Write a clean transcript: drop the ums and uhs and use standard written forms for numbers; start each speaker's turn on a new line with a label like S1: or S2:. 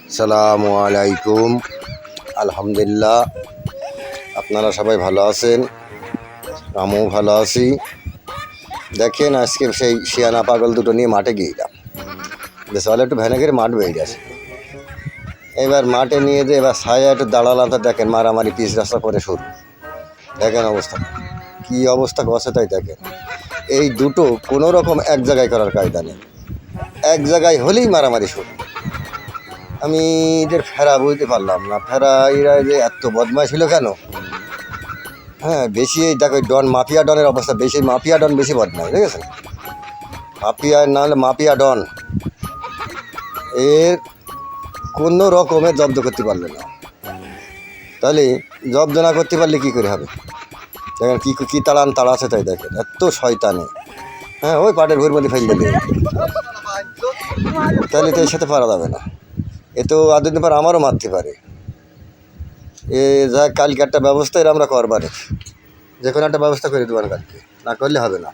S1: আসসালামু আলাইকুম। আলহামদুলিল্লাহ, আপনারা সবাই ভালো আছেন, আমিও ভালো আছি। দেখেন, আজকে সেই শিয়ানা পাগল দুটো নিয়ে মাঠে গিয়েছিলাম। বেশাল একটু ভ্যানে করে মাঠ বেয়ে গেছে। এবার মাঠে নিয়ে যে এবার ছায়া একটু দাঁড়ালাম, তো দেখেন মারামারি পিচ রাস্তা করে শুরু। দেখেন অবস্থা কী অবস্থা করছে, তাই দেখেন এই দুটো কোনো রকম এক জায়গায় করার কায়দা নেই, এক জায়গায় হলেই মারামারি শুরু। আমি এদের ফেরা বুঝতে পারলাম না, ফেরা এরা যে এত বদমাশ ছিল কেন? হ্যাঁ, বেশি এই দেখো ডন, মাফিয়া ডনের অবস্থা বেশি, মাফিয়া ডন বেশি বদমাশ, ঠিক আছে? মাফিয়া না হলে মাফিয়া ডন এর কোনো রকমের জব্দ করতে পারলে না। তাহলে জব্দ না করতে পারলে কী করে হবে? দেখেন কী কী তাড়াছে, তাই দেখেন এত শয়তানে। হ্যাঁ, ওই পাটের ভুঁড়ির মধ্যে ফেলে দিলে তাহলে তো এর সাথে পারা যাবে না। এ তো আধুনিক পর আমারও মারতে পারে। এ যা কালকে একটা ব্যবস্থা এর আমরা করবারে, যে কোনো একটা ব্যবস্থা করে দেবেন কালকে, না করলে হবে না।